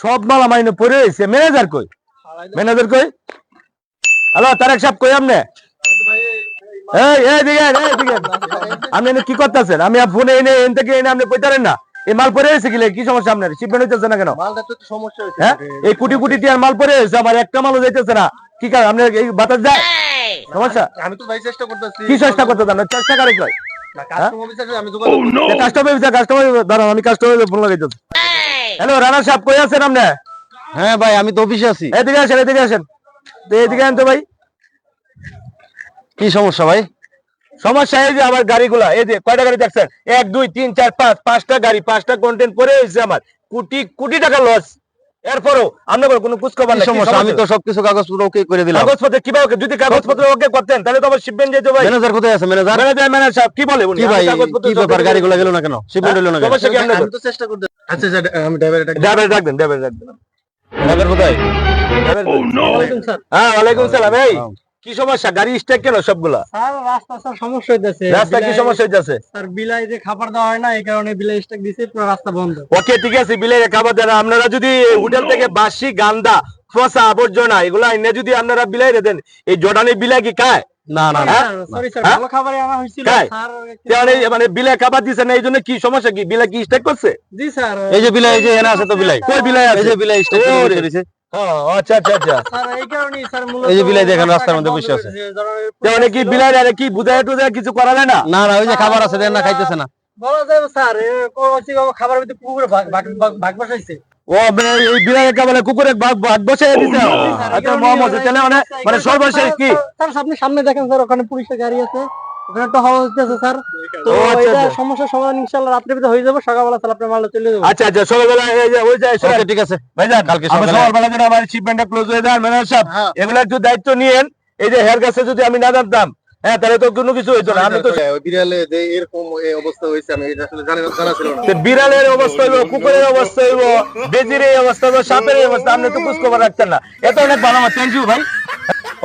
সব মাল আমার এনে পড়ে রয়েছে। ম্যানেজার কই? ম্যানেজার কই? হ্যালো তারেক সাহেব কই আপনি? আপনি এনে কি করতেছেন? আমি ফোনে এনে এন থেকে এনে আপনি কইতারেন না এই মাল পড়ে রয়েছে কি সমস্যা আপনার? শিপমেন্ট হইতেছে না কেন? হ্যাঁ এই কোটি কোটি টিয়ার মাল পড়ে রয়েছে, আমার একটা মালও যাইতেছে না। কি কারণ আপনার এই বাতাস যায় সমস্যা? আমি তো ভাই চেষ্টা করতেছি। কি চেষ্টা করতেছেন? চেষ্টা করে কই? হ্যালো রানা সাহেব কই আছেন আপনি? হ্যাঁ ভাই আমি তো অফিসে আছি। এদিকে আসেন, এদিকে আসেন, এদিকে আনতো ভাই। কি সমস্যা ভাই? সমস্যা এই যে আমার গাড়িগুলা, এই যে কয়টা গাড়ি দেখছেন? 1 2 3 4 5 5টা গাড়ি, 5টা কন্টেন্ট পরে হয়েছে আমার, কোটি কোটি টাকা লস। এরপরও আপনাদের কোনো খোঁজখবর নাই। সমস্যা আমি তো সবকিছু কাগজপত্র ওকে করে দিলাম। কাগজপত্র কিভাবে? যদি কাগজপত্র ওকে করতেন তাহলে তো আবার শিপমেন্ট যেত ভাই। ম্যানেজার কোথায় আছে? ম্যানেজার ম্যানেজার সাহেব কি বলে উনি? কি ভাই কি ব্যাপার গাড়িগুলো গেল না কেন? শিপমেন্ট হলো না কেন? সমস্যা কি আপনাদের? আমি তো চেষ্টা করতে। আচ্ছা আচ্ছা আমি ড্রাইভার ডাক দেন। ড্রাইভার কোথায়? হ্যাঁ ওয়ালাইকুম সালাম। এই কি সমস্যা? গাড়ি স্ট্যাক কেন সবগুলা? স্যার রাস্তা স্যার সমস্যা হইতাছে। রাস্তা কি সমস্যা হইতাছে? স্যার বিলাই যে খাবার দেওয়া হয় না, এই কারণে বিলাই স্টক দিছে, পুরো রাস্তা বন্ধ। ওকে ঠিক আছে, বিলের খাবার দেন। আপনারা যদি হোটেল থেকে বাসি গান্দা পচা আবর্জনা এগুলা এনে যদি আপনারা বিলাই দেন, এই জর্ডানি বিলাই কি খায়? না না না সরি স্যার, ভালো খাবারই আনা হয়েছিল স্যার। মানে বিলাই খাবার দিছে না, এই জন্য কি সমস্যা? কি বিলাই কি স্ট্যাক করছে? জি স্যার। এই যে বিলাই, এই যে এনে আছে তো বিলাই। কই বিলাই আছে? এই যে বিলাই স্টেপ করে দিয়েছে। আচ্ছা আচ্ছা আচ্ছা। স্যার এই কারণেই স্যার মূলত এই যে বিলাই দেখেন রাস্তার মধ্যে বসে আছে। মানে কি বিলাই আরে কি বুঝায় টুজায় কিছু করা যায় না? না না ওই যে খাবার আছে দেন না, খাইতেছে না। বলা যায় স্যার, খাবার ভিতরে পুকুরে ভাগ বসাইছে। ও এই বিলাই খাবার কুকুরে ভাগ বসায় দিছে। আচ্ছা মোহাম্মদ তাহলে মানে সর্বশেষ কি? স্যার আপনি সামনে দেখেন স্যার, ওখানে পুলিশের গাড়ি আছে, ওখানে একটা হাওয়া হচ্ছে স্যার। তো এটা সমস্যার সমাধান ইনশাআল্লাহ রাত্রে ভিতরে হয়ে যাবে, সকালবেলা স্যার আপনার মালটা চলে যাবে। আচ্ছা আচ্ছা সকালবেলা এই যে ওই যায়। ওকে ঠিক আছে ভাইজান কালকে আমরা সকালবেলা যেন আমার শিপমেন্টটা ক্লোজ হয়ে যায়। ম্যানেজার সাহেব এগুলো একটু দায়িত্ব নিয়েন। এই যে হেয়ার কাছে যদি আমি না জানতাম, হ্যাঁ তাহলে তো কোনো কিছু হইতো না। আমি তো বিড়ালে যে এরকম এই অবস্থা হইছে আমি এটা আসলে জানা ছিল না। বিড়ালের অবস্থা হইব, কুকুরের অবস্থা হইব, বেজির এই অবস্থা হইব, সাপের এই অবস্থা, আপনি তো খোঁজ খবর রাখতেন না। এত অনেক ভালো আমার, থ্যাংক ইউ ভাই।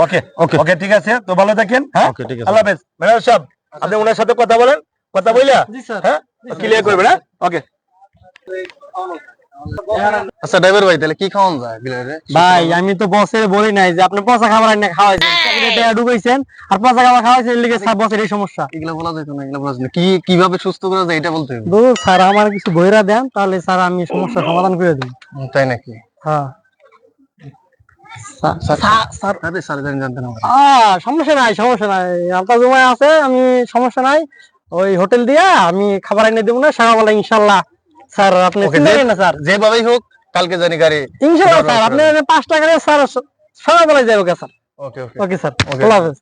ওকে ওকে ওকে ঠিক আছে, তো ভালো থাকেন। হ্যাঁ ওকে ঠিক আছে। আল্লাহ হাফেজ। ম্যানেজার সাহেব আপনি ওনার সাথে কথা বলেন, কথা বইলা জি স্যার। হ্যাঁ ক্লিয়ার করবেন। হ্যাঁ ওকে। আচ্ছা ড্রাইভার ভাই তাহলে কি খাওয়ান যায় বিড়ালে? ভাই আমি তো বসে বলি নাই যে আপনি পচা খাবার এনে খাওয়াইছেন, চাকরিতে ঢুকাইছেন আর পচা খাবার খাওয়াইছেন, এর লিগে স্যার বসের এই সমস্যা। এগুলা বলা যাইতো না, এগুলা বলা যাইতো না। কি কিভাবে সুস্থ করা যায় এটা বলতে হবে। দূর স্যার, আমার কিছু বইরা দেন, তাহলে স্যার আমি সমস্যার সমাধান করে দেব। তাই নাকি? হ্যাঁ স্যার আরে স্যার জানতেন না। সমস্যা নাই, সমস্যা নাই, আলতা জমায় আছে, আমি সমস্যা নাই। ওই হোটেল দিয়া আমি খাবার এনে দেবো না, সকালবেলা ইনশাল্লাহ। স্যার আপনি চিন্তা করেন না স্যার, যেভাবেই হোক কালকে জানি গাড়ি ইনশাল্লাহ স্যার আপনি 5 টাকা স্যার সকালবেলায় যাবো স্যার। ওকে ওকে ওকে স্যার, আল্লাহ হাফেজ।